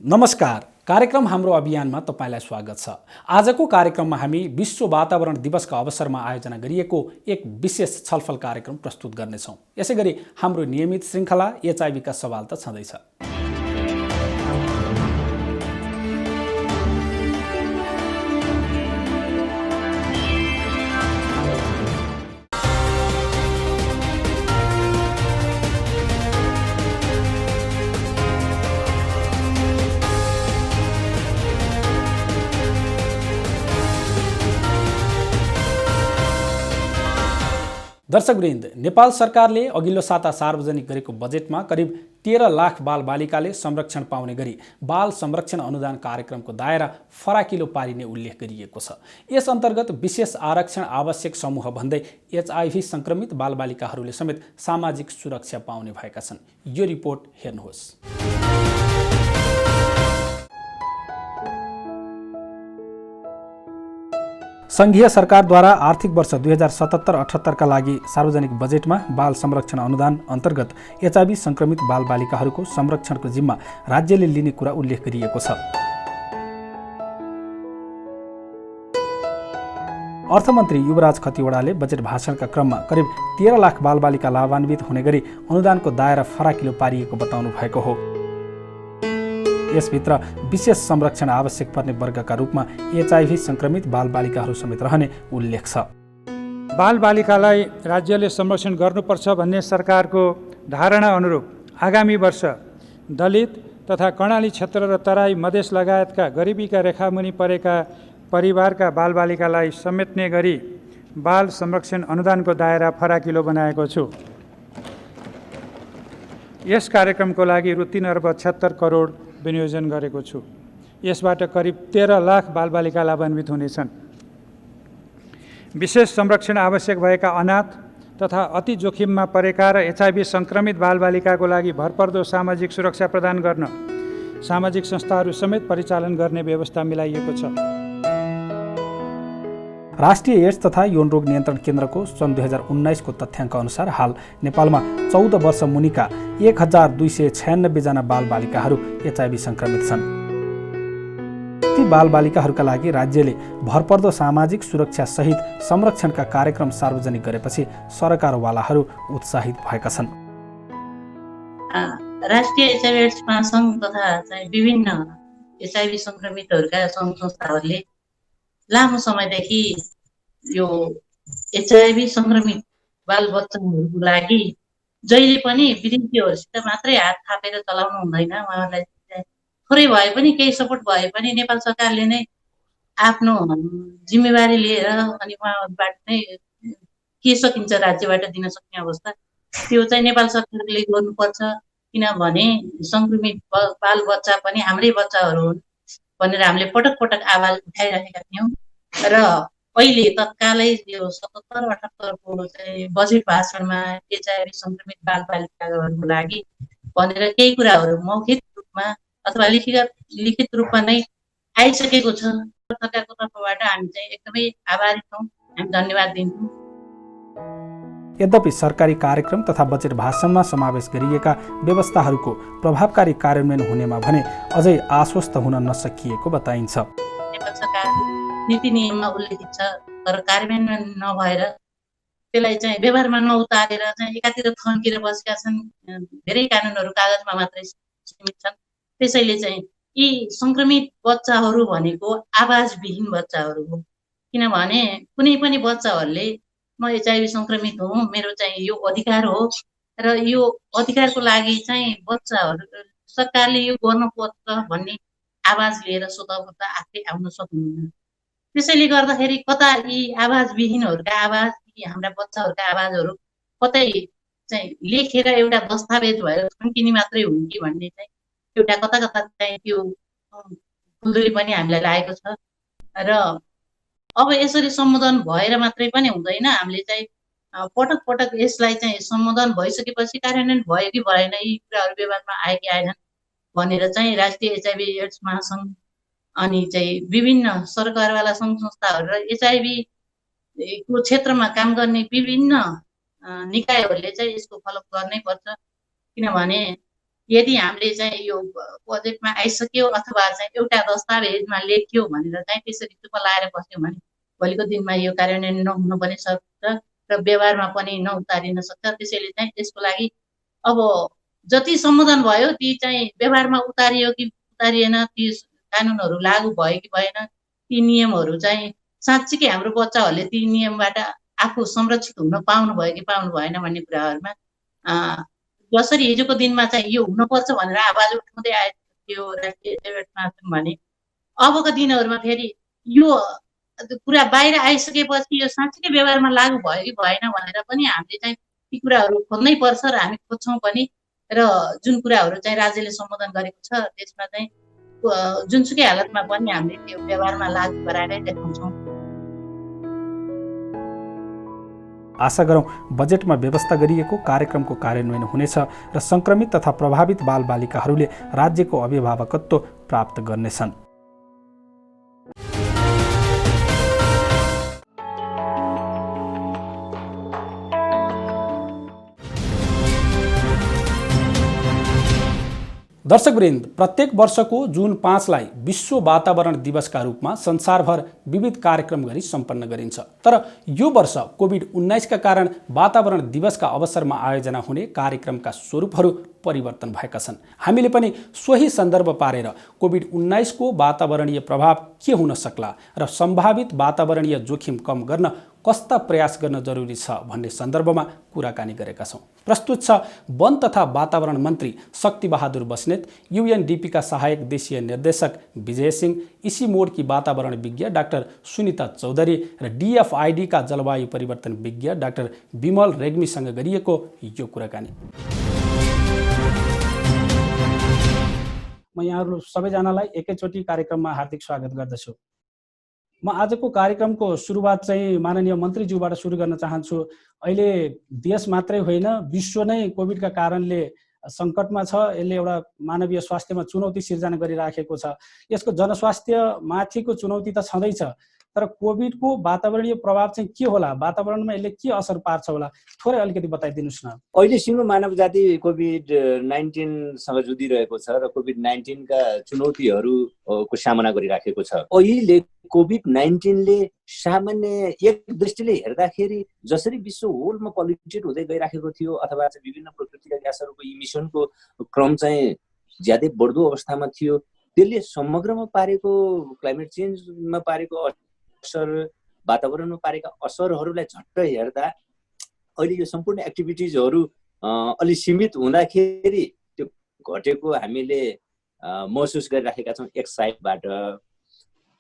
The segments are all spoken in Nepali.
नमस्कार। कार्यक्रम हाम्रो अभियानमा तपाईलाई स्वागत छ। आजको कार्यक्रममा हामी विश्व वातावरण दिवसका अवसरमा आयोजना गरिएको एक विशेष छलफल कार्यक्रम प्रस्तुत गर्नेछौँ। यसैगरी हाम्रो नियमित श्रृङ्खला एचआईभीका सवाल त छँदैछ। दर्शकवृन्द, नेपाल सरकारले अघिल्लो साता सार्वजनिक गरेको बजेटमा करिब 13 लाख बालबालिकाले संरक्षण पाउने गरी बाल संरक्षण अनुदान कार्यक्रमको दायरा फराकिलो पारिने उल्लेख गरिएको छ। यस अन्तर्गत विशेष आरक्षण आवश्यक समूह भन्दै एचआईभी संक्रमित बालबालिकाहरूले समेत सामाजिक सुरक्षा पाउने भएका छन्। यो रिपोर्ट हेर्नुहोस्। सङ्घीय सरकारद्वारा आर्थिक वर्ष 2077-78 का लागि सार्वजनिक बजेटमा बाल संरक्षण अनुदान अन्तर्गत एचआईभी संक्रमित बालबालिकाहरूको संरक्षणको जिम्मा राज्यले लिने कुरा उल्लेख गरिएको छ। अर्थमन्त्री युवराज खतिवडाले बजेट भाषणका क्रममा करिब 13 लाख बालबालिका लाभान्वित हुने गरी अनुदानको दायरा फराकिलो पारिएको बताउनु भएको हो। यसभित्र विशेष संरक्षण आवश्यक पर्ने वर्गका रूपमा एचआईभी संक्रमित बालबालिकाहरू समेत रहने उल्लेख छ। बालबालिकालाई राज्यले संरक्षण गर्नुपर्छ भन्ने सरकारको धारणा अनुरूप आगामी वर्ष दलित तथा कर्णाली क्षेत्र र तराई मधेस लगायतका गरिबीका रेखामुनि परेका परिवारका बालबालिकालाई समेट्ने गरी बाल संरक्षण अनुदानको दायरा फराकिलो बनाएको छु। यस कार्यक्रमको लागि रु 3 अर्ब 76 करोड विनियोजन गरेको छु। यसबाट करिब 13 लाख बालबालिका लाभान्वित हुनेछन्। विशेष संरक्षण आवश्यक भएका अनाथ तथा अति जोखिममा परेका र एचआईभी संक्रमित बालबालिकाको लागि भरपर्दो सामाजिक सुरक्षा प्रदान गर्न सामाजिक संस्थाहरू समेत परिचालन गर्ने व्यवस्था मिलाइएको छ। राष्ट्रिय एड्स तथा यौन रोग नियन्त्रण केन्द्रको सन् 2019 को तथ्याङ्क अनुसार हाल नेपालमा 14 वर्ष मुनिका 1296 जना बालबालिकाहरू एचआईभी संक्रमित छन्। ती बालबालिकाहरूका लागि राज्यले भरपर्दो सामाजिक सुरक्षा सहित संरक्षणका कार्यक्रम सार्वजनिक गरेपछि सरकारवालाहरू उत्साहित भएका छन्। राष्ट्रिय एचआईभी एड्स महासङ्घ तथा विभिन्न एचआईभी संक्रमितहरूका सङ्घ संस्थाहरूले लामो समयदेखि यो एचआईभी संक्रमित बालबच्चाहरूको लागि जहिले पनि विदेशीहरूसित मात्रै हात थापेर चलाउनु हुँदैन। उहाँहरूलाई थोरै भए पनि केही सपोर्ट भए पनि नेपाल सरकारले नै आफ्नो जिम्मेवारी लिएर अनि उहाँबाट नै के सकिन्छ राज्यबाट दिन सक्ने अवस्था त्यो चाहिँ नेपाल सरकारले गर्नुपर्छ। किनभने संक्रमित बालबच्चा पनि हाम्रै बच्चाहरू हुन् भनेर हामीले पटक पटक आवाज उठाइरहेका थियौँ र अहिले तत्कालै यो 77-78 को चाहिँ बजेट भाषणमा एचआईभी संक्रमित बालबालिकाहरूको लागि भनेर केही कुराहरू मौखिक रूपमा अथवा लिखित रूपमा नै आइसकेको छ। सरकारको तर्फबाट हामी चाहिँ एकदमै आभारी छौँ। हामी धन्यवाद दिन्छौँ। यद्यपि सरकारी कार्यक्रम तथा बजेट भाषणमा समावेश गरिएका व्यवस्थाहरूको प्रभावकारी कार्यान्वयन हुनेमा भने अझै आश्वस्त हुन नसकिएको बताइन्छ। नेपाल सरकार नीति नियममा उल्लेखित छ तर कार्यान्वयन नभएर त्यसलाई चाहिँ व्यवहारमा नउतारेर चाहिँ एकातिर थन्किएर बसेका छन्। धेरै कानुनहरू कागजमा मात्रै सीमित छन्। त्यसैले चाहिँ यी संक्रमित बच्चाहरू भनेको आवाजविहीन बच्चाहरू हो। किनभने कुनै पनि बच्चाहरूले म एचआईभी संक्रमित हुँ, मेरो चाहिँ यो अधिकार हो र यो अधिकारको लागि चाहिँ बच्चाहरू सरकारले यो गर्नुपर्छ भन्ने आवाज लिएर स्वतः आफै आउन सक्नुहुन्न। त्यसैले गर्दाखेरि कता यी आवाजविहीनहरूका आवाज, यी हाम्रा बच्चाहरूका आवाजहरू कतै चाहिँ लेखेर एउटा दस्तावेज भएर थन्किने मात्रै हुन् कि भन्ने चाहिँ एउटा कता कता चाहिँ त्यो फुलदुरी पनि हामीलाई लागेको छ। र अब यसरी सम्बोधन भएर मात्रै पनि हुँदैन। हामीले चाहिँ पटक पटक यसलाई चाहिँ सम्बोधन भइसकेपछि कार्यान्वयन भयो कि भएन, यी कुराहरू व्यवहारमा आए कि आएनन् भनेर चाहिँ राष्ट्रिय एचआईभी एड्स महासङ्घ अनि चाहिँ विभिन्न सरकारवाला सङ्घ संस्थाहरू र एचआईभी को क्षेत्रमा काम गर्ने विभिन्न निकायहरूले चाहिँ यसको फलोअप गर्नै पर्छ। किनभने यदि हामीले चाहिँ यो बजेटमा आइसक्यो अथवा चाहिँ एउटा दस्तावेजमा लेख्यो भनेर चाहिँ त्यसरी चुप्प लाएर बस्यौँ भने भोलिको दिनमा यो कार्यान्वयन नहुन पनि सक्छ र व्यवहारमा पनि नउतारिन सक्छ। त्यसैले चाहिँ त्यसको लागि अब जति सम्बोधन भयो ती चाहिँ व्यवहारमा उतारियो कि उतारिएन, ती कानुनहरू लागू भयो कि भएन, ती नियमहरू चाहिँ साँच्चीकै हाम्रो बच्चाहरूले ती नियमबाट आफू संरक्षित हुन पाउनु भयो कि पाउनु भएन भन्ने कुराहरूमा जसरी हिजोको दिनमा चाहिँ यो हुनुपर्छ भनेर आवाज उठाउँदै आएको थियो राष्ट्रिय डेभेटमा भने अबको दिनहरूमा फेरि यो कुरा बाहिर आइसकेपछि यो साँच्चीकै व्यवहारमा लागू भयो कि भएन भनेर पनि हामीले चाहिँ ती कुराहरू खोज्नै पर्छ र हामी खोज्छौँ पनि। र जुन कुराहरू चाहिँ राज्यले सम्बोधन गरेको छ त्यसमा चाहिँ जुनसुकै हालतमा पनि हामीले त्यो व्यवहारमा लागू गराएरै देखाउँछौँ। आशा गरौँ बजेटमा व्यवस्था गरिएको कार्यक्रमको कार्यान्वयन हुनेछ र सङ्क्रमित तथा प्रभावित बालबालिकाहरूले राज्यको अभिभावकत्व प्राप्त गर्नेछन्। दर्शकवृन्द, प्रत्येक वर्षको जुन 5लाई विश्व वातावरण दिवसका रूपमा संसारभर विविध कार्यक्रम गरी सम्पन्न गरिन्छ। तर यो वर्ष कोभिड-19 का कारण वातावरण दिवसका अवसरमा आयोजना हुने कार्यक्रमका स्वरूपहरू परिवर्तन भएका छन्। हामीले पनि सोही सन्दर्भ पारेर कोभिड-19 को वातावरणीय प्रभाव के हुन सक्ला र सम्भावित वातावरणीय जोखिम कम गर्न कस्ता प्रयास गर्न जरुरी छ भन्ने सन्दर्भमा कुराकानी गरेका छौँ। प्रस्तुत छ वन तथा वातावरण मन्त्री शक्ति बहादुर बस्नेत, UNDP का सहायक देशीय निर्देशक विजय सिंह, इसीमोड की वातावरण विज्ञ डाक्टर सुनिता चौधरी र DFID का जलवायु परिवर्तन विज्ञ डाक्टर विमल रेग्मीसँग गरिएको यो कुराकानी। म यहाँहरू सबैजनालाई एकैचोटि कार्यक्रममा हार्दिक स्वागत गर्दछु। म आजको कार्यक्रमको सुरुवात चाहिँ माननीय मन्त्रीज्यूबाट सुरु गर्न चाहन्छु। अहिले देश मात्रै होइन, विश्व नै कोभिडका कारणले सङ्कटमा छ। यसले एउटा मानवीय स्वास्थ्यमा चुनौती सिर्जना गरिराखेको छ। यसको जनस्वास्थ्य माथिको चुनौती त छँदैछ, तर कोभिडको वातावरणीय प्रभाव चाहिँ के होला, वातावरणमा यसले के असर पार्छ होला, थोरै अलिकति बताइदिनुहोस् न। अहिलेसम्म मानव जाति कोभिड-19 सँग जुधिरहेको छ र कोभिड-19 का चुनौतीहरूको सामना गरिराखेको छ। अहिले कोभिड-19 ले सामान्य एक दृष्टिले हेर्दाखेरि जसरी विश्व होलमा पल्युटेड हुँदै गइराखेको थियो अथवा चाहिँ विभिन्न प्रकृतिका ग्यासहरूको इमिसनको क्रम चाहिँ ज्यादै बढ्दो अवस्थामा थियो, त्यसले समग्रमा पारेको क्लाइमेट चेन्जमा पारेको असर, वातावरणमा पारेका असरहरूलाई झट्ट हेर्दा अहिले यो सम्पूर्ण एक्टिभिटिजहरू अलि सीमित हुँदाखेरि त्यो घटेको हामीले महसुस गरिराखेका छौँ एक साइडबाट।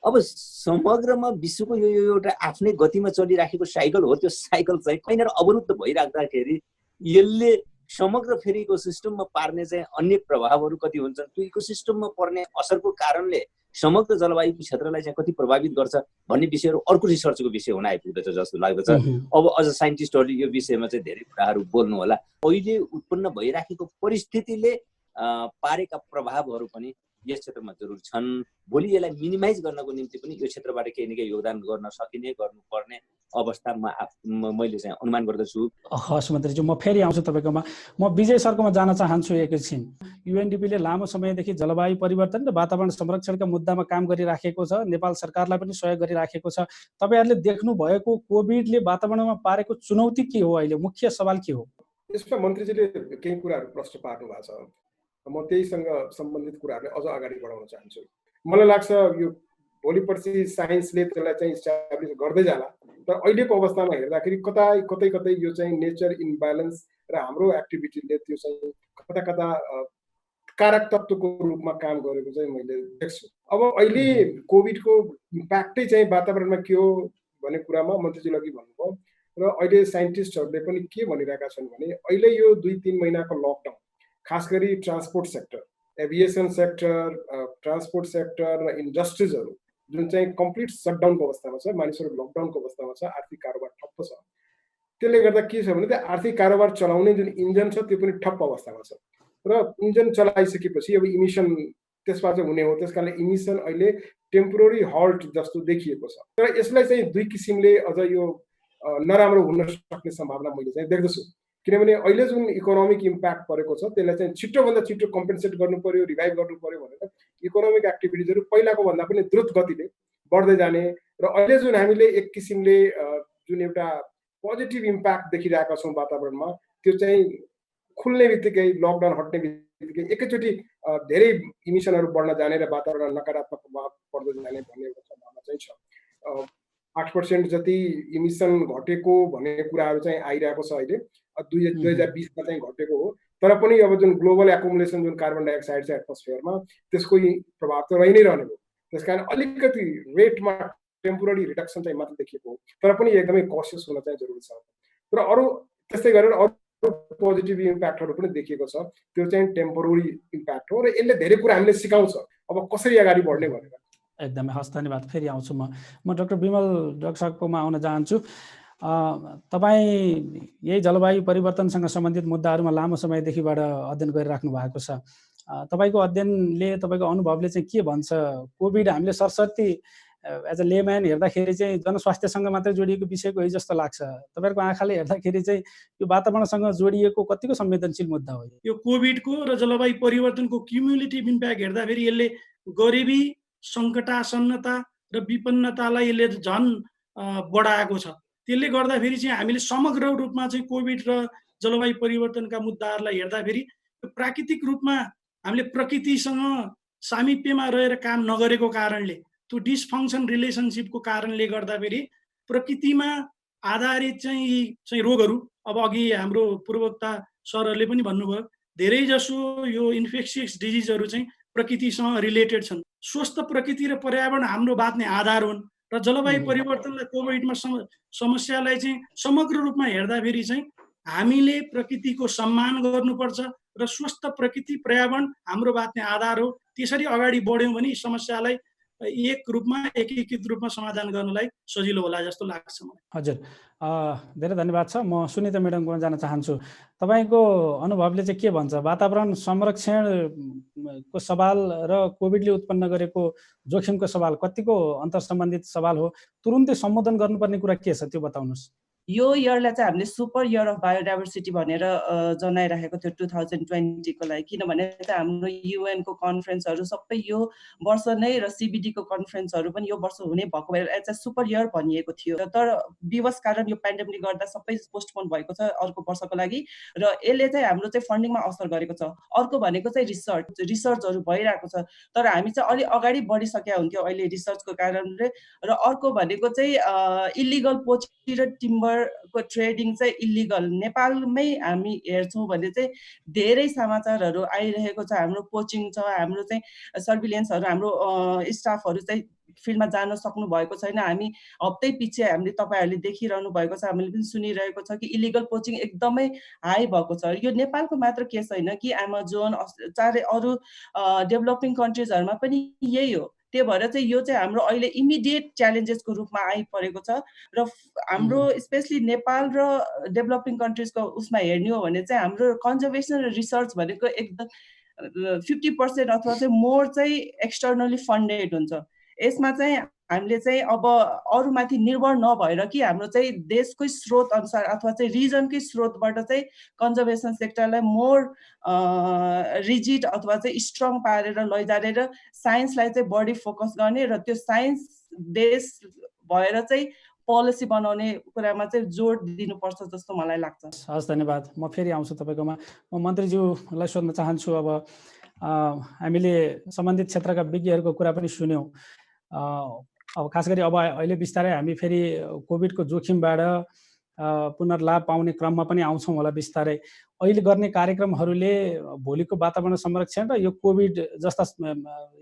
अब समग्रमा विश्वको यो एउटा आफ्नै गतिमा चलिराखेको साइकल हो। त्यो साइकल चाहिँ कहीँनिर अवरुद्ध भइराख्दाखेरि यसले समग्र फेरि इकोसिस्टममा पार्ने चाहिँ अन्य प्रभावहरू कति हुन्छन्, त्यो इकोसिस्टममा पर्ने असरको कारणले समग्र जलवायु क्षेत्रलाई चाहिँ कति प्रभावित गर्छ भन्ने विषयहरू अर्को रिसर्चको विषय हुन आइपुग्दछ जस्तो लाग्दछ। अब अझ साइन्टिस्टहरूले यो विषयमा चाहिँ धेरै कुराहरू बोल्नु होला। अहिले उत्पन्न भइराखेको परिस्थितिले पारेका प्रभावहरू पनि यस क्षेत्रमा जरुर छन्। भोलि यसलाई मिनिमाइज गर्नको निम्ति पनि यो क्षेत्रबाट केही न केही योगदान गर्न सकिने, गर्नुपर्ने अवस्थामा मैले चाहिँ अनुमान गर्दछु। हस् मन्त्रीज्यू, म फेरि आउँछु तपाईँकोमा। म विजय सरकोमा जान चाहन्छु एकैछिन। UNDP ले लामो समयदेखि जलवायु परिवर्तन र वातावरण संरक्षणका मुद्दामा काम गरिराखेको छ, नेपाल सरकारलाई पनि सहयोग गरिराखेको छ। तपाईँहरूले देख्नु भएको कोभिडले वातावरणमा पारेको चुनौती के हो, अहिले मुख्य सवाल के हो? यसमा मन्त्रीजीले केही कुराहरू प्रश्न पार्नु भएको छ। म त्यहीसँग सम्बन्धित कुराहरूलाई अझ अगाडि बढाउन चाहन्छु। मलाई लाग्छ यो भोलि पर्सि साइन्सले त्यसलाई चाहिँ इस्टाब्लिस गर्दै जाला, तर अहिलेको अवस्थामा हेर्दाखेरि कतै यो चाहिँ नेचर इम्ब्यालेन्स र हाम्रो एक्टिभिटीले त्यो चाहिँ कता कता कारक तत्त्वको रूपमा काम गरेको चाहिँ मैले देख्छु। अब अहिले कोभिडको इम्प्याक्टै चाहिँ वातावरणमा के हो भन्ने कुरामा मन्त्रीजीले अघि भन्नुभयो र अहिले साइन्टिस्टहरूले पनि के भनिरहेका छन् भने अहिले यो 2-3 महिनाको लकडाउन खास गरी transport sector, aviation sector, transport sector र इन्डस्ट्रिजहरू जुन चाहिँ कम्प्लिट सटडाउनको अवस्थामा छ, मानिसहरू लकडाउनको अवस्थामा छ, आर्थिक कारोबार ठप्प छ। त्यसले गर्दा के छ भने त्यो आर्थिक कारोबार चलाउने जुन इन्जन छ त्यो पनि ठप्प अवस्थामा छ र इन्जन चलाइसकेपछि अब इमिसन त्यसबाट हुने हो। त्यसकारणले इमिसन अहिले टेम्पोररी हल्ट जस्तो देखिएको छ। तर यसलाई चाहिँ दुई किसिमले अझ यो नराम्रो हुन सक्ने सम्भावना मैले चाहिँ देख्दछु। किनभने अहिले जुन इकोनोमिक इम्प्याक्ट परेको छ त्यसलाई चाहिँ छिटोभन्दा छिटो कम्पेन्सेट गर्नु पर्यो, रिभाइभ गर्नु पर्यो भनेर इकोनोमिक एक्टिभिटिजहरू पहिलाको भन्दा पनि द्रुत गतिले बढ्दै जाने र अहिले जुन हामीले एक किसिमले जुन एउटा पोजिटिभ इम्प्याक्ट देखिरहेका छौँ वातावरणमा, त्यो चाहिँ खुल्ने बित्तिकै, लकडाउन हट्ने बित्तिकै एकैचोटि धेरै इमिसनहरू बढ्न जाने र वातावरण नकारात्मक प्रभाव पर्दै जाने भन्ने एउटा सम्भावना चाहिँ छ। 8% जति इमिसन घटेको भन्ने कुराहरू चाहिँ आइरहेको छ अहिले। 2020मा चाहिँ घटेको हो, तर पनि अब जुन ग्लोबल एकुमुलेसन जुन कार्बन डाइअक्साइड छ एटमोस्फियरमा, त्यसको प्रभाव त रहि नै रहने हो। त्यसकारण अलिकति रेटमा टेम्पोररी रिडक्सन चाहिँ मात्र देखिएको हो, तर पनि एकदमै कसियस हुन चाहिँ जरुरी छ। र अरू त्यस्तै गरेर अरू पोजिटिभ इम्प्याक्टहरू पनि देखिएको छ, त्यो चाहिँ टेम्पोररी इम्प्याक्ट हो र यसले धेरै कुरा हामीले सिकाउँछ अब कसरी अगाडि बढ्ने भनेर। एकदमै हस्, धन्यवाद। फेरि आउँछु म डाक्टर बिमल डक्टरकोमा आउन चाहन्छु। तपाईँ यही जलवायु परिवर्तनसँग सम्बन्धित मुद्दाहरूमा लामो समयदेखिबाट अध्ययन गरिराख्नु भएको छ। तपाईँको अध्ययनले, तपाईँको अनुभवले चाहिँ के भन्छ? कोभिड हामीले सरसर्ती एज अ लेम्यान हेर्दाखेरि चाहिँ जनस्वास्थ्यसँग मात्रै जोडिएको विषयको हो जस्तो लाग्छ। तपाईँहरूको आँखाले हेर्दाखेरि चाहिँ यो वातावरणसँग जोडिएको कतिको संवेदनशील मुद्दा हो? यो कोभिडको र जलवायु परिवर्तनको क्युमुलेटिभ इम्प्याक्ट हेर्दाखेरि यसले गरिबी, सङ्कटासन्नता र विपन्नतालाई यसले झन् बढाएको छ। त्यसले गर्दाखेरि चाहिँ हामीले समग्र रूपमा चाहिँ कोभिड र जलवायु परिवर्तनका मुद्दाहरूलाई हेर्दाखेरि प्राकृतिक रूपमा हामीले प्रकृतिसँग सामिप्यमा रहेर काम नगरेको कारणले, त्यो डिसफङ्सन रिलेसनसिपको कारणले गर्दाखेरि प्रकृतिमा आधारित चाहिँ रोगहरू, अब अघि हाम्रो पूर्ववक्ता सरहरूले पनि भन्नुभयो, धेरै जसो यो इन्फेक्सियस डिजिजहरू चाहिँ प्रकृतिसँग रिलेटेड छन्। स्वस्थ प्रकृति र पर्यावरण हाम्रो बाँच्ने आधार हुन् र जलवायु परिवर्तनलाई कोभिडमा समस्यालाई चाहिँ समग्र रूपमा हेर्दाखेरि चाहिँ हामीले प्रकृतिको सम्मान गर्नुपर्छ र स्वस्थ प्रकृति पर्यावरण हाम्रो बाँच्ने आधार हो। त्यसरी अगाडि बढ्यौँ भने समस्यालाई एकीकृत रूपमा समाधान गर्नलाई सजिलो होला जस्तो लाग्छ मलाई। हजुर, धेरै धन्यवाद छ। म सुनिता म्याडमकोमा जान चाहन्छु। तपाईँको अनुभवले चाहिँ के भन्छ? वातावरण संरक्षणको सवाल र कोभिडले उत्पन्न गरेको जोखिमको सवाल कतिको अन्तर्सम्बन्धित सवाल हो? तुरुन्तै सम्बोधन गर्नुपर्ने कुरा के छ त्यो बताउनुहोस्। यो इयरलाई चाहिँ हामीले सुपर इयर अफ बायोडाइभर्सिटी भनेर जनाइराखेको थियो 2020को लागि, किनभने चाहिँ हाम्रो युएनको कन्फरेन्सहरू सबै यो वर्ष नै र सिबिडीको कन्फरेन्सहरू पनि यो वर्ष हुने भएको भएर चाहिँ सुपर इयर भनिएको थियो। तर विवश कारण यो पेन्डेमिकले गर्दा सबै पोस्टपोन भएको छ अर्को वर्षको लागि र यसले चाहिँ हाम्रो चाहिँ फन्डिङमा असर गरेको छ। अर्को भनेको चाहिँ रिसर्चहरू भइरहेको छ, तर हामी चाहिँ अलि अगाडि बढिसकेका हुन्थ्यो अहिले रिसर्चको कारणले। र अर्को भनेको चाहिँ इलिगल पोची र टिम्बर को ट्रेडिङ चाहिँ इलिगल नेपालमै हामी हेर्छौँ भने चाहिँ धेरै समाचारहरू आइरहेको छ। हाम्रो पोचिङ छ, हाम्रो चाहिँ सर्भिलेन्सहरू, हाम्रो स्टाफहरू चाहिँ फिल्डमा जान सक्नु भएको छैन। हामी हप्तै पछि हामीले तपाईँहरूले देखिरहनु भएको छ, हामीले पनि सुनिरहेको छ कि इलिगल पोचिङ एकदमै हाई भएको छ। यो नेपालको मात्र केस होइन कि एमाजोन चारै अरू डेभलपिङ कन्ट्रिजहरूमा पनि यही हो। त्यही भएर चाहिँ यो चाहिँ हाम्रो अहिले इमिडिएट च्यालेन्जेसको रूपमा आइपरेको छ र हाम्रो स्पेसली नेपाल र डेभलपिङ कन्ट्रिजको उसमा हेर्ने हो भने चाहिँ हाम्रो कन्जर्भेसन र रिसर्च भनेको एकदम 50% अथवा चाहिँ मोर चाहिँ एक्सटर्नली फन्डेड हुन्छ। यसमा चाहिँ हामीले चाहिँ अब अरूमाथि निर्भर नभएर कि हाम्रो चाहिँ देशकै स्रोत अनुसार अथवा चाहिँ रिजनकै स्रोतबाट चाहिँ कन्जर्भेसन सेक्टरलाई मोर रिजिड अथवा चाहिँ स्ट्रङ पारेर लैजाने र साइन्सलाई चाहिँ बढी फोकस गर्ने र त्यो साइन्स देश भएर चाहिँ पोलिसी बनाउने कुरामा चाहिँ जोड दिनुपर्छ जस्तो मलाई लाग्छ। हस्, धन्यवाद। म फेरि आउँछु तपाईँकोमा। म मन्त्रीज्यूलाई सोध्न चाहन्छु। अब हामीले सम्बन्धित क्षेत्रका विज्ञहरूको कुरा पनि सुन्यौँ। अब खास गरी अब अहिले बिस्तारै हामी फेरि कोभिडको जोखिमबाट पुनर्लाभ पाउने क्रममा पनि आउँछौँ होला बिस्तारै। अहिले गर्ने कार्यक्रमहरूले भोलिको वातावरण संरक्षण र यो कोभिड जस्ता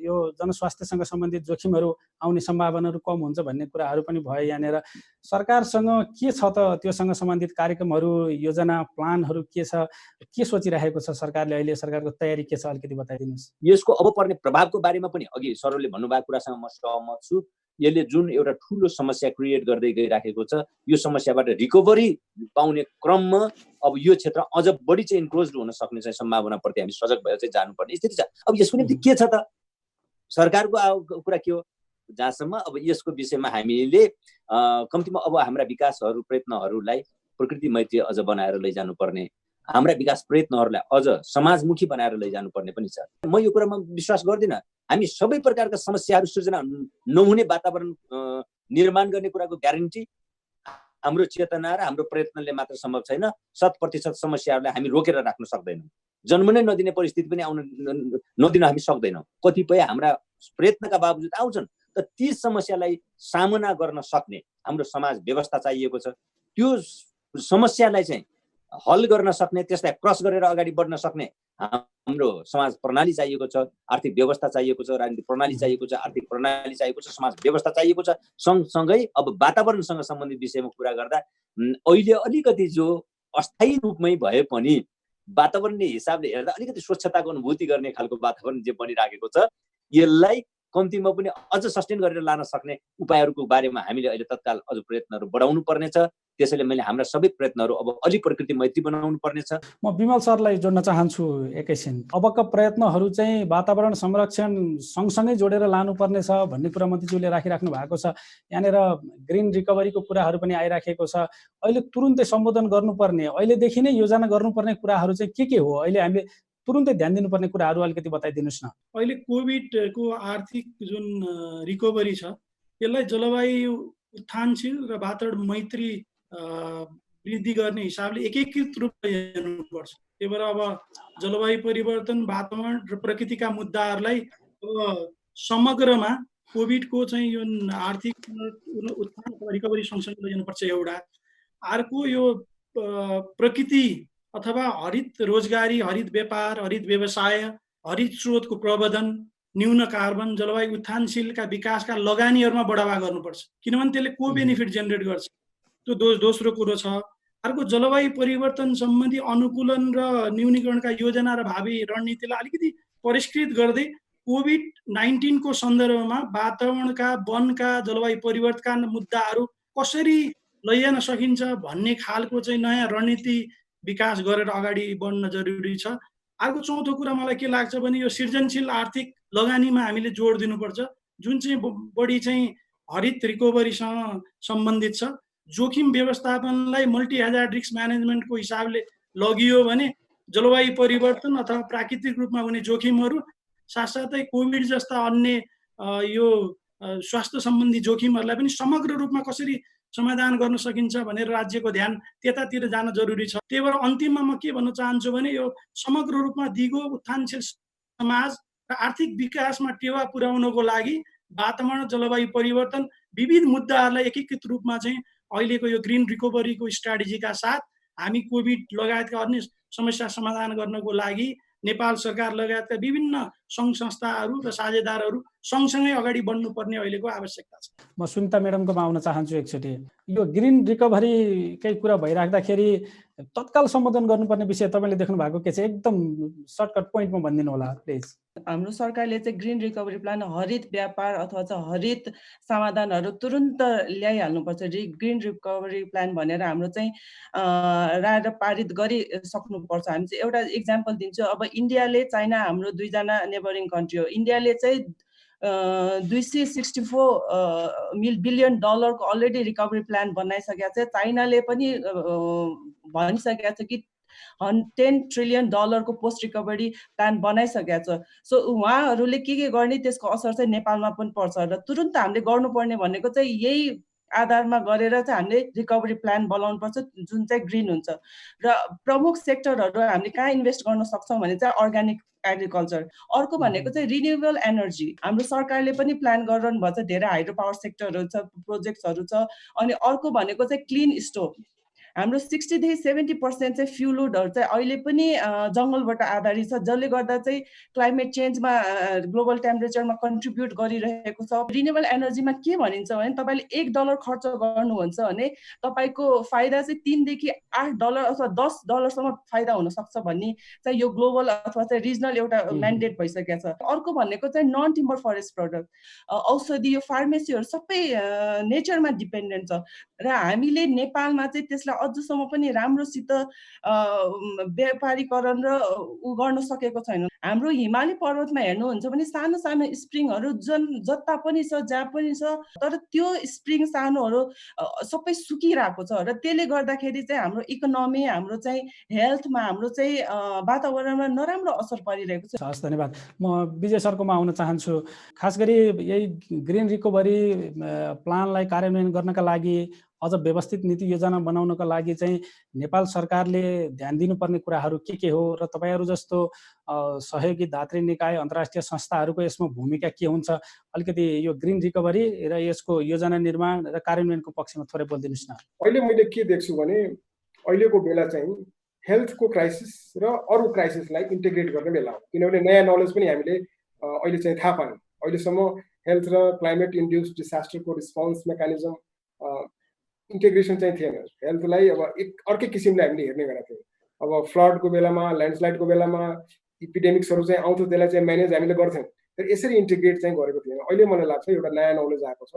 यो जनस्वास्थ्यसँग सम्बन्धित जोखिमहरू आउने सम्भावनाहरू कम हुन्छ भन्ने कुराहरू पनि भयो। यहाँनिर सरकारसँग के छ त? त्योसँग सम्बन्धित कार्यक्रमहरू, योजना, प्लानहरू के छ? के सोचिरहेको छ सरकारले अहिले? सरकारको तयारी के छ अलिकति बताइदिनुहोस्। यसको अब पर्ने प्रभावको बारेमा पनि अघि सरहरूले भन्नुभएको कुरासँग म सहमत छु। यसले जुन एउटा ठुलो समस्या क्रिएट गर्दै गइराखेको छ, यो समस्याबाट रिकभरी पाउने क्रममा अब यो क्षेत्र अझ बढी चाहिँ इन्क्रोज हुन सक्ने चाहिँ सम्भावनाप्रति हामी सजग भएर चाहिँ जानुपर्ने स्थिति छ। अब यसको निम्ति के छ त? सरकारको कुरा के हो? जहाँसम्म अब यसको विषयमा हामीले कम्तीमा अब हाम्रा विकासहरू प्रयत्नहरूलाई प्रकृति मैत्री अझ बनाएर लैजानुपर्ने, हाम्रा विकास प्रयत्नहरूलाई अझ समाजमुखी बनाएर लैजानुपर्ने पनि छ। म यो कुरामा विश्वास गर्दिनँ हामी सबै प्रकारका समस्याहरू सृजना नहुने वातावरण निर्माण गर्ने कुराको ग्यारेन्टी हाम्रो चेतना र हाम्रो प्रयत्नले मात्र सम्भव छैन। 100% समस्याहरूलाई हामी रोकेर राख्न सक्दैनौँ, जन्म नै नदिने परिस्थिति पनि आउन नदिन हामी सक्दैनौँ। कतिपय हाम्रा प्रयत्नका बावजुद आउँछन्, त ती समस्यालाई सामना गर्न सक्ने हाम्रो समाज व्यवस्था चाहिएको छ। त्यो समस्यालाई चाहिँ हल गर्न सक्ने, त्यसलाई क्रस गरेर अगाडि बढ्न सक्ने हाम्रो समाज प्रणाली चाहिएको छ, आर्थिक व्यवस्था चाहिएको छ, राजनीतिक प्रणाली चाहिएको छ, आर्थिक प्रणाली चाहिएको छ, समाज व्यवस्था चाहिएको छ। सँगसँगै अब वातावरणसँग सम्बन्धित विषयमा कुरा गर्दा अहिले अलिकति जो अस्थायी रूपमै भए पनि वातावरणीय हिसाबले हेर्दा अलिकति स्वच्छताको अनुभूति गर्ने खालको वातावरण जे बनिराखेको छ, यसलाई कम्तीमा पनि अझ सस्टेन गरेर लान सक्ने उपायहरूको बारेमा हामीले अहिले तत्काल अझ प्रयत्नहरू बढाउनु पर्नेछ। त्यसैले मैले हाम्रा सबै प्रयत्नहरू अब अलि प्रकृति मैत्री बनाउनु पर्नेछ। म विमल सरलाई जोड्न चाहन्छु एकैछिन। अबका प्रयत्नहरू चाहिँ वातावरण संरक्षण सँगसँगै जोडेर लानुपर्नेछ भन्ने कुरा मन्त्रीज्यूले राखिराख्नु भएको छ। यहाँनिर ग्रिन रिकभरीको कुराहरू पनि आइराखेको छ। अहिले तुरुन्तै सम्बोधन गर्नुपर्ने, अहिलेदेखि नै योजना गर्नुपर्ने कुराहरू चाहिँ के हो? अहिले हामीले तुरुन्तै ध्यान दिनुपर्ने कुराहरू अलिकति बताइदिनुहोस् न। अहिले कोभिडको आर्थिक जुन रिकभरी छ यसलाई जलवायु उत्थानशील र वातावरण मैत्री वृद्धि गर्ने हिसाबले एकीकृत रूपमा हेर्नुपर्छ। त्यही भएर अब जलवायु परिवर्तन, वातावरण र प्रकृतिका मुद्दाहरूलाई समग्रमा कोभिडको चाहिँ यो आर्थिक उत्थान रिकभरी सँगसँगै लैजानुपर्छ एउटा। अर्को यो प्रकृति अथवा हरित रोजगारी, हरित व्यापार, हरित व्यवसाय, हरित स्रोतको प्रबन्धन, न्यून कार्बन, जलवायु उत्थानशीलका विकासका लगानीहरूमा बढावा गर्नुपर्छ, किनभने त्यसले को बेनिफिट जेनेरेट गर्छ। त्यो दोस्रो कुरो छ। अर्को जलवायु परिवर्तन सम्बन्धी अनुकूलन र न्यूनीकरणका योजना र भावी रणनीतिलाई अलिकति परिष्कृत गर्दै कोभिड-19 को सन्दर्भमा वातावरणका, वनका, जलवायु परिवर्तनका मुद्दाहरू कसरी लैजान सकिन्छ भन्ने खालको चाहिँ नयाँ रणनीति विकास गरेर अगाडि बढ्न जरुरी छ। अर्को चौथो कुरा मलाई के लाग्छ भने यो सृजनशील आर्थिक लगानीमा हामीले जोड दिनुपर्छ, जुन चाहिँ बढी चाहिँ हरित रिकभरीसँग सम्बन्धित छ। जोखिम व्यवस्थापनलाई मल्टी हेजार्ड रिस्क म्यानेजमेन्टको हिसाबले लगियो भने जलवायु परिवर्तन अथवा प्राकृतिक रूपमा हुने जोखिमहरू साथसाथै कोभिड जस्ता अन्य यो स्वास्थ्य सम्बन्धी जोखिमहरूलाई पनि समग्र रूपमा कसरी समाधान गर्न सकिन्छ भनेर राज्यको ध्यान त्यतातिर जान जरुरी छ। त्यही भएर अन्तिममा म के भन्न चाहन्छु भने यो समग्र रूपमा दिगो उत्थानशील समाज र आर्थिक विकासमा टेवा पुर्याउनको लागि वातावरण, जलवायु परिवर्तन विविध मुद्दाहरूलाई एकीकृत रूपमा चाहिँ अहिलेको यो ग्रिन रिकभरीको स्ट्राटेजीका साथ हामी कोभिड लगायतका अन्य समस्या समाधान गर्नको लागि नेपाल सरकार लगायतका विभिन्न सङ्घ संस्थाहरू र साझेदारहरू सँगसँगै अगाडि बढ्नुपर्ने अहिलेको आवश्यकता छ। म सुनिता म्याडमकोमा आउन चाहन्छु एकचोटि। यो ग्रिन रिकभरीकै कुरा भइराख्दाखेरि तत्काल सम्बोधन गर्नुपर्ने विषय तपाईँले देख्नु भएको के छ? एकदम सर्टकट पोइन्टमा भनिदिनु होला प्लिज। हाम्रो सरकारले चाहिँ ग्रिन रिकभरी प्लान, हरित व्यापार अथवा चाहिँ हरित समाधानहरू तुरुन्त ल्याइहाल्नुपर्छ। ग्रिन रिकभरी प्लान भनेर हाम्रो चाहिँ राय पारित गरिसक्नुपर्छ। हामी चाहिँ एउटा इक्जाम्पल दिन्छु। अब इन्डियाले, चाइना हाम्रो दुईजना नेबरिङ कन्ट्री हो। इन्डियाले चाहिँ $264 बिलियन अलरेडी रिकभरी प्लान बनाइसकेको छ। चाइनाले पनि भनिसकेको छ कि $10 ट्रिलियन को पोस्ट रिकभरी प्लान बनाइसकेको छ। सो उहाँहरूले के गर्ने त्यसको असर चाहिँ नेपालमा पनि पर्छ र तुरुन्त हामीले गर्नुपर्ने भनेको चाहिँ यही आधारमा गरेर चाहिँ हामीले रिकभरी प्लान बनाउनुपर्छ जुन चाहिँ ग्रिन हुन्छ। र प्रमुख सेक्टरहरू हामीले कहाँ इन्भेस्ट गर्न सक्छौँ भने चाहिँ अर्ग्यानिक एग्रिकल्चर। अर्को भनेको चाहिँ रिन्युएबल एनर्जी। हाम्रो सरकारले पनि प्लान गरिरहनु भएको छ, धेरै हाइड्रो पावर सेक्टरहरू छ, प्रोजेक्ट्सहरू छ। अनि अर्को भनेको चाहिँ क्लिन स्टोभ। हाम्रो 60 देखि 70% चाहिँ फ्युलवुडहरू चाहिँ अहिले पनि जङ्गलबाट आधारित छ, जसले गर्दा चाहिँ क्लाइमेट चेन्जमा, ग्लोबल टेम्परेचरमा कन्ट्रिब्युट गरिरहेको छ। रिन्युएबल एनर्जीमा के भनिन्छ भने तपाईँले $1 खर्च गर्नुहुन्छ भने तपाईँको फाइदा चाहिँ $3 देखि $8 अथवा $10 सम्म फाइदा हुनसक्छ भन्ने चाहिँ यो ग्लोबल अथवा चाहिँ रिजनल एउटा म्यान्डेट भइसकेको छ। अर्को भनेको चाहिँ नन टिम्बर फरेस्ट प्रडक्ट, औषधि, यो फार्मेसीहरू सबै नेचरमा डिपेन्डेन्ट छ र हामीले नेपालमा चाहिँ त्यसलाई अझसम्म पनि राम्रोसित व्यापारीकरण र उ गर्न सकेको छैन। हाम्रो हिमाली पर्वतमा हेर्नुहुन्छ भने सानो सानो स्प्रिङहरू जता पनि छ जहाँ पनि छ, तर त्यो स्प्रिङ सानोहरू सबै सुकिरहेको छ र त्यसले गर्दाखेरि चाहिँ हाम्रो इकोनोमी, हाम्रो चाहिँ हेल्थमा, हाम्रो चाहिँ वातावरणमा नराम्रो असर परिरहेको छ। हस्, धन्यवाद। म विजय सरकोमा आउन चाहन्छु। खास गरी यही ग्रिन रिकभरी प्लानलाई कार्यान्वयन गर्नका लागि, अझ व्यवस्थित नीति योजना बनाउनका लागि चाहिँ नेपाल सरकारले ध्यान दिनुपर्ने कुराहरू के हो र तपाईँहरू जस्तो सहयोगी धात्री निकाय, अन्तर्राष्ट्रिय संस्थाहरूको यसमा भूमिका के हुन्छ? अलिकति यो ग्रिन रिकभरी र यसको योजना निर्माण र कार्यान्वयनको पक्षमा थोरै बोलिदिनुहोस् न। अहिले मैले के देख्छु भने अहिलेको बेला चाहिँ हेल्थको क्राइसिस र अरू क्राइसिसलाई इन्टिग्रेट गर्ने बेला हो, किनभने नयाँ नलेज पनि हामीले अहिले चाहिँ थाहा पायौँ। अहिलेसम्म हेल्थ र क्लाइमेट इन्ड्युस्ड डिसास्टरको रिस्पोन्स मेकानिजम इन्टिग्रेसन चाहिँ थिएन। हेल्थलाई अब अर्कै किसिमले हामीले हेर्ने गरेका थियौँ। अब फ्लडको बेलामा, ल्यान्डस्लाइडको बेलामा इपिडेमिक्सहरू चाहिँ आउँथ्यो, त्यसलाई चाहिँ म्यानेज हामीले गर्थ्यौँ, तर यसरी इन्टिग्रेट चाहिँ गरेको थिएन। अहिले मलाई लाग्छ एउटा नयाँ नलेज आएको छ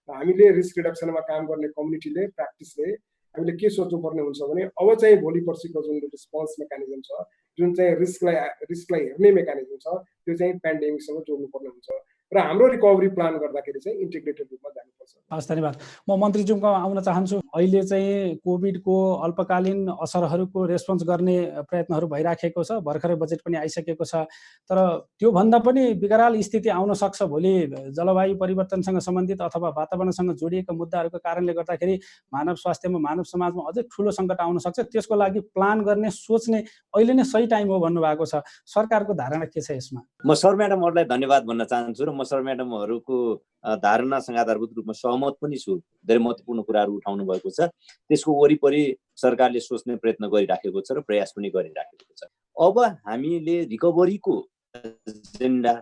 र हामीले रिस्क रिडक्सनमा काम गर्ने कम्युनिटीले, प्र्याक्टिसले हामीले के सोच्नुपर्ने हुन्छ भने अब चाहिँ भोलि पर्सिको जुन रिस्पोन्स मेकानिजम छ, जुन चाहिँ रिस्कलाई हेर्ने मेकानिजम छ, त्यो चाहिँ पेन्डेमिकसँग जोड्नुपर्ने हुन्छ र हाम्रो रिकभरी प्लान गर्दाखेरि चाहिँ इन्टिग्रेटेड रूपमा जानुपर्छ। हस्, धन्यवाद। म मन्त्रीज्यूमा आउन चाहन्छु। अहिले चाहिँ कोभिडको अल्पकालीन असरहरूको रेस्पोन्स गर्ने प्रयत्नहरू भइराखेको छ, भर्खरै बजेट पनि आइसकेको छ, तर त्योभन्दा पनि विकराल स्थिति आउन सक्छ भोलि जलवायु परिवर्तनसँग सम्बन्धित अथवा वातावरणसँग जोडिएका मुद्दाहरूको कारणले गर्दाखेरि मानव स्वास्थ्यमा, मानव समाजमा अझै ठुलो सङ्कट आउन सक्छ। त्यसको लागि प्लान गर्ने, सोच्ने अहिले नै सही टाइम हो भन्नुभएको छ। सरकारको धारणा के छ यसमा? म सर म्याडमहरूलाई धन्यवाद भन्न चाहन्छु र म सर म्याडमहरूको धारणासँग आधारभूत रूपमा सहमत पनि छु। धेरै महत्त्वपूर्ण कुराहरू उठाउनु भएको छ, त्यसको वरिपरि सरकारले सोच्ने प्रयत्न गरिराखेको छ र प्रयास पनि गरिराखेको छ। अब हामीले रिकभरीको एजेन्डा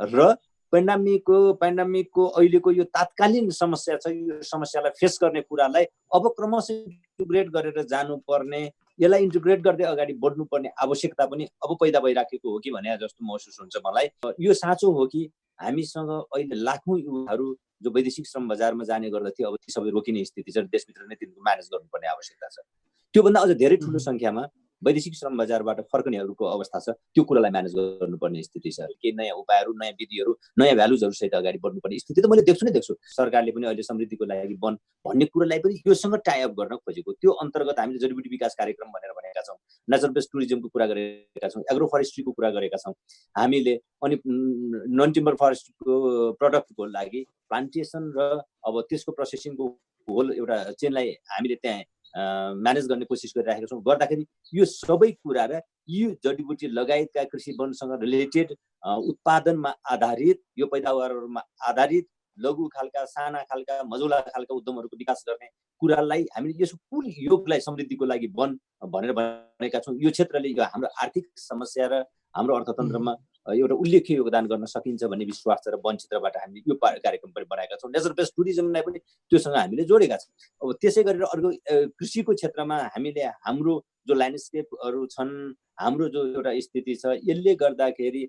र पेन्डामिकको अहिलेको यो तात्कालीन समस्या छ, यो समस्यालाई फेस गर्ने कुरालाई अब क्रमशः इन्टिग्रेट गरेर जानुपर्ने, यसलाई इन्टिग्रेट गर्दै अगाडि बढ्नुपर्ने आवश्यकता पनि अब पैदा भइराखेको हो कि भने जस्तो महसुस हुन्छ मलाई। यो साँचो हो कि हामीसँग अहिले लाखौँ युवाहरू जो वैदेशिक श्रम बजारमा जाने गर्दथे, अब ती सबै रोकिने स्थिति छ। देशभित्र नै तिनको म्यानेज गर्नुपर्ने आवश्यकता छ। त्योभन्दा अझ धेरै ठुलो सङ्ख्यामा वैदेशिक श्रम बजारबाट फर्कनेहरूको अवस्था छ, त्यो कुरालाई म्यानेज गर्नुपर्ने स्थिति छ। केही नयाँ उपायहरू, नयाँ विधिहरू, नयाँ भ्यालुजहरू सहित अगाडि बढ्नुपर्ने स्थिति त मैले देख्छु नै देख्छु। सरकारले पनि अहिले समृद्धिको लागि वन भन्ने कुरालाई पनि योसँग टाइअप गर्न खोजेको। त्यो अन्तर्गत हामीले जडीबुटी विकास कार्यक्रम भनेर भनेका छौँ, नेचर बेस्ड टुरिज्मको कुरा गरेका छौँ, एग्रो फरेस्ट्रीको कुरा गरेका छौँ हामीले, अनि नन टिम्बर फरेस्टको प्रडक्टको लागि प्लान्टेसन र अब त्यसको प्रोसेसिङको होल एउटा चेनलाई हामीले त्यहाँ म्यानेज गर्ने कोसिस गरिरहेका छौँ। गर्दाखेरि यो सबै कुरा र यो जडीबुटी लगायतका कृषि वनसँग रिलेटेड उत्पादनमा आधारित, यो पैदावारहरूमा आधारित लघु खालका, साना खालका, मझौला खालका उद्यमहरूको विकास गर्ने कुरालाई हामीले यसो कुल योगलाई समृद्धिको लागि वन भनेर भनेका छौँ। यो क्षेत्रले यो हाम्रो आर्थिक समस्या र हाम्रो अर्थतन्त्रमा एउटा उल्लेख्य योगदान गर्न सकिन्छ भन्ने विश्वास छ र वन क्षेत्रबाट हामीले यो कार्यक्रम पनि बनाएका छौँ। नेचर बेस्ड टुरिज्मलाई पनि त्योसँग हामीले जोडेका छौँ। अब त्यसै गरेर अर्को कृषिको क्षेत्रमा हामीले हाम्रो जो ल्यान्डस्केपहरू छन्, हाम्रो जो एउटा स्थिति छ, यसले गर्दाखेरि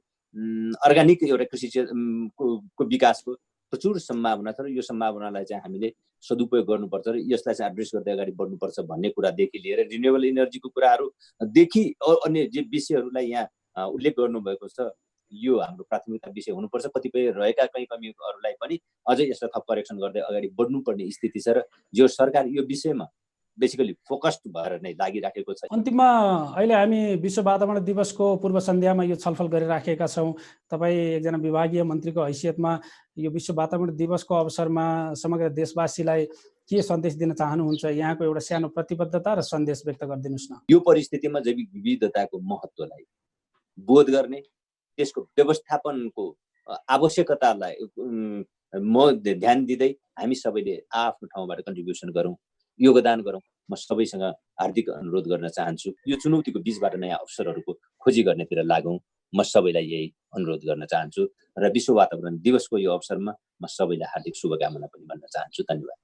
अर्ग्यानिक एउटा कृषि को विकासको प्रचुर सम्भावना छ र यो सम्भावनालाई चाहिँ हामीले सदुपयोग गर्नुपर्छ र यसलाई चाहिँ एड्रेस गर्दै अगाडि बढ्नुपर्छ भन्ने कुरादेखि लिएर रिन्युएबल इनर्जीको कुराहरूदेखि अन्य जे विषयहरूलाई यहाँ उल्लेख गर्नुभएको छ, यो हाम्रो प्राथमिकता विषय हुनुपर्छ। कतिपय रहेका कहीँ कमीहरूलाई पनि अझै यसलाई थप करेक्सन गर्दै अगाडि बढ्नुपर्ने स्थिति छ र जो सरकार यो विषयमा बेसिकली फोकस्ड भएर नै लागिराखेको छ। अन्तिममा अहिले हामी विश्व वातावरण दिवसको पूर्व सन्ध्यामा यो छलफल गरिराखेका छौँ। तपाईँ एकजना विभागीय मन्त्रीको हैसियतमा यो विश्व वातावरण दिवसको अवसरमा समग्र देशवासीलाई के सन्देश दिन चाहनुहुन्छ? यहाँको एउटा सानो प्रतिबद्धता र सन्देश व्यक्त गरिदिनुहोस् न। यो परिस्थितिमा जैविक विविधताको महत्त्वलाई बोध गर्ने, त्यसको व्यवस्थापनको आवश्यकतालाई ध्यान दिँदै हामी सबैले आफ्नो ठाउँबाट कन्ट्रिब्युसन गरौँ, योगदान गरौँ। म सबैसँग हार्दिक अनुरोध गर्न चाहन्छु, यो चुनौतीको बीचबाट नयाँ अवसरहरूको खोजी गर्नेतिर लागौँ। म सबैलाई यही अनुरोध गर्न चाहन्छु र विश्व वातावरण दिवसको यो अवसरमा म सबैलाई हार्दिक शुभकामना पनि भन्न चाहन्छु। धन्यवाद।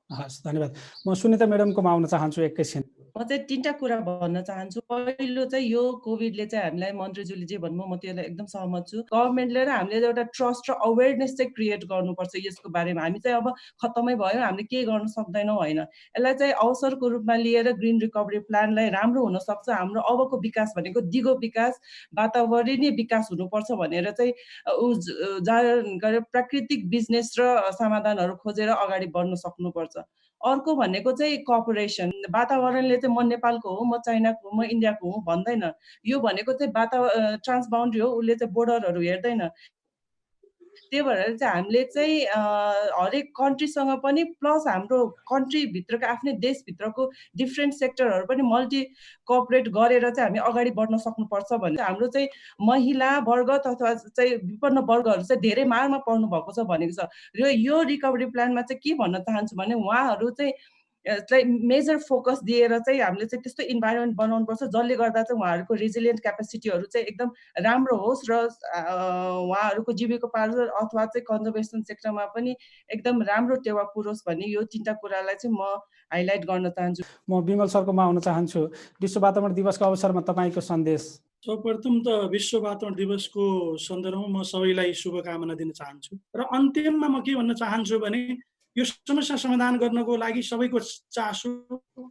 हस्, धन्यवाद। म सुनिता म्याडमकोमा आउन चाहन्छु एकैछिन। म चाहिँ 3टा कुरा भन्न चाहन्छु। पहिलो चाहिँ यो कोभिडले चाहिँ हामीलाई मन्त्रीज्यूले जे भन्नुभयो म त्यसलाई एकदम सहमत छु। गभर्नमेन्टले र हामीले एउटा ट्रस्ट र अवेरनेस चाहिँ क्रिएट गर्नुपर्छ यसको बारेमा। हामी चाहिँ अब खत्तमै भयो, हामीले केही गर्न सक्दैनौँ होइन। यसलाई चाहिँ अवसरको रूपमा लिएर ग्रिन रिकभरी प्लानलाई राम्रो हुनसक्छ। हाम्रो अबको विकास भनेको दिगो विकास, वातावरणीय विकास हुनुपर्छ भनेर चाहिँ उजागर गरेर प्राकृतिक बिजनेस र समाधानहरू खोजेर अगाडि बढ्न सक्नुपर्छ। अर्को भनेको चाहिँ कोअपरेसन। वातावरणले चाहिँ म नेपालको हो, म चाइनाको हो, म इन्डियाको हुँ भन्दैन। यो भनेको चाहिँ ट्रान्सबाउन्ड्री हो, उसले चाहिँ बोर्डरहरू हेर्दैन। त्यही भएर चाहिँ हामीले चाहिँ हरेक कन्ट्रीसँग पनि प्लस हाम्रो कन्ट्रीभित्रको आफ्नै देशभित्रको डिफ्रेन्ट सेक्टरहरू पनि मल्टी कोअपरेट गरेर चाहिँ हामी अगाडि बढ्न सक्नुपर्छ भने हाम्रो चाहिँ महिला वर्ग तथा चाहिँ विपन्न वर्गहरू चाहिँ धेरै मारमा पर्नु भएको छ भनेको छ। र यो रिकभरी प्लानमा चाहिँ के भन्न चाहन्छु भने उहाँहरू चाहिँ यसलाई मेजर फोकस दिएर चाहिँ हामीले चाहिँ त्यस्तो इन्भाइरोमेन्ट बनाउनुपर्छ जसले गर्दा चाहिँ उहाँहरूको रेजिलियन्ट क्यापेसिटीहरू चाहिँ एकदम राम्रो होस् र उहाँहरूको जीविकोपार्जन अथवा चाहिँ कन्जर्भेसन सेक्टरमा पनि एकदम राम्रो टेवा पुरोस् भन्ने यो 3टा कुरालाई चाहिँ म हाइलाइट गर्न चाहन्छु। म विमल सरकोमा आउन चाहन्छु। विश्व वातावरण दिवसको अवसरमा तपाईँको सन्देश। सर्वप्रथम त विश्व वातावरण दिवसको सन्दर्भमा म सबैलाई शुभकामना दिन चाहन्छु र अन्त्यमा म के भन्न चाहन्छु भने यो समस्या समाधान गर्नको लागि सबैको चासो,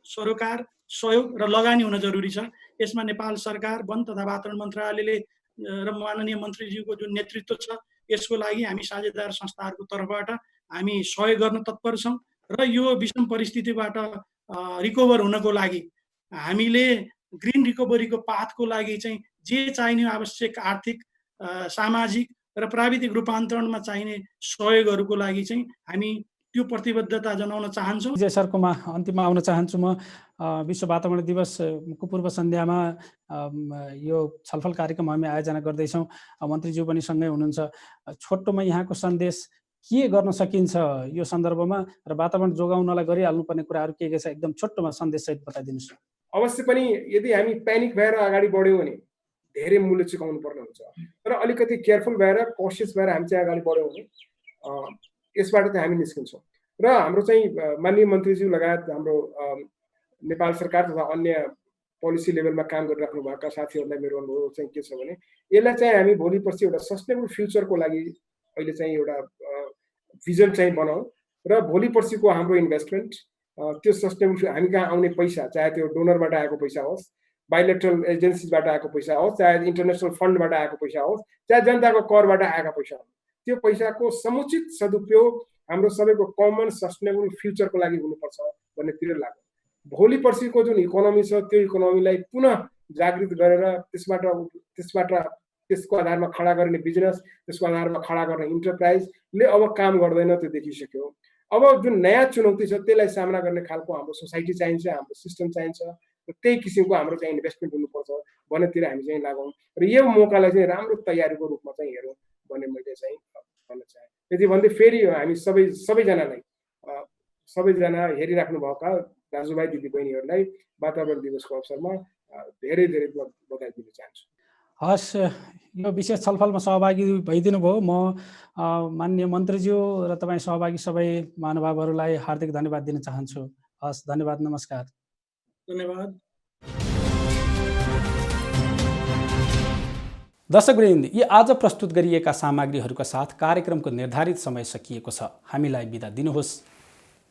सरोकार, सहयोग र लगानी हुन जरुरी छ। यसमा नेपाल सरकार, वन तथा वातावरण मन्त्रालयले र माननीय मन्त्रीज्यूको जुन नेतृत्व छ यसको लागि हामी साझेदार संस्थाहरूको तर्फबाट हामी सहयोग गर्न तत्पर छौँ र यो विषम परिस्थितिबाट रिकभर हुनको लागि हामीले ग्रिन रिकभरीको पाथको लागि चाहिँ जे चाहिने आवश्यक आर्थिक, सामाजिक र प्राविधिक रूपान्तरणमा चाहिने सहयोगहरूको लागि चाहिँ हामी त्यो प्रतिबद्धता जनाउन चाहन्छौँ। विजय सरकोमा अन्तिममा आउन चाहन्छु म। विश्व वातावरण दिवसको पूर्व सन्ध्यामा यो छलफल कार्यक्रम हामी आयोजना गर्दैछौँ। मन्त्रीज्यू पनि सँगै हुनुहुन्छ। छोटोमा यहाँको सन्देश के गर्न सकिन्छ यो सन्दर्भमा र वातावरण जोगाउनलाई गरिहाल्नुपर्ने कुराहरू के छ एकदम छोटोमा सन्देशसहित बताइदिनुहोस्। अवश्य पनि यदि हामी प्यानिक भएर अगाडि बढ्यौँ भने धेरै मूल्य चुकाउनु पर्ने हुन्छ र अलिकति केयरफुल भएर कसियस भएर हामी चाहिँ अगाडि बढ्यौँ भने यसबाट चाहिँ हामी निस्किन्छौँ। र हाम्रो चाहिँ माननीय मन्त्रीज्यू लगायत हाम्रो नेपाल सरकार तथा अन्य पोलिसी लेभलमा काम गरिराख्नु भएका साथीहरूलाई मेरो अनुरोध चाहिँ के छ भने यसलाई चाहिँ हामी भोलि पर्सि एउटा सस्टेनेबल फ्युचरको लागि अहिले चाहिँ एउटा भिजन चाहिँ बनाऊ र भोलि पर्सिको हाम्रो इन्भेस्टमेन्ट त्यो सस्टेनेबल हामी कहाँ आउने पैसा, चाहे त्यो डोनरबाट आएको पैसा होस्, बाइलेटरल एजेन्सीबाट आएको पैसा होस्, चाहे इन्टरनेसनल फन्डबाट आएको पैसा होस्, चाहे जनताको करबाट आएका पैसा होस्, त्यो पैसाको समुचित सदुपयोग हाम्रो सबैको कमन सस्टेनेबल फ्युचरको लागि हुनुपर्छ भन्नेतिर लाग्यो। भोलि पर्सिको जुन इकोनोमी छ त्यो इकोनोमीलाई पुनः जागृत गरेर त्यसबाट त्यसको आधारमा खडा गर्ने बिजनेस, त्यसको आधारमा खडा गर्ने इन्टरप्राइजले अब काम गर्दैन, त्यो देखिसक्यो। अब जुन नयाँ चुनौती छ त्यसलाई सामना गर्ने खालको हाम्रो सोसाइटी चाहिन्छ, हाम्रो सिस्टम चाहिन्छ र त्यही किसिमको हाम्रो चाहिँ इन्भेस्टमेन्ट हुनुपर्छ भन्नेतिर हामी चाहिँ लागौँ र यो मौकालाई चाहिँ राम्रो तयारीको रूपमा चाहिँ हेरौँ भन्ने मैले चाहिँ भन्न चाहेँ। यति भन्दै फेरि हामी सबैजना हेरिराख्नुभएका दाजुभाइ दिदीबहिनीहरूलाई वातावरण दिवसको अवसरमा धेरै धेरै बधाई दिन चाहन्छु। हस्, यो विशेष छलफलमा सहभागी भइदिनु भयो। म माननीय मन्त्रीज्यू र तपाईँ सहभागी सबै महानुभावहरूलाई हार्दिक धन्यवाद दिन चाहन्छु। हस्, धन्यवाद, नमस्कार। धन्यवाद। दर्शकवृन्द, यी आज प्रस्तुत गरिएका सामग्रीहरूका साथ कार्यक्रमको निर्धारित समय सकिएको छ। हामीलाई बिदा दिनुहोस्।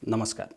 नमस्कार।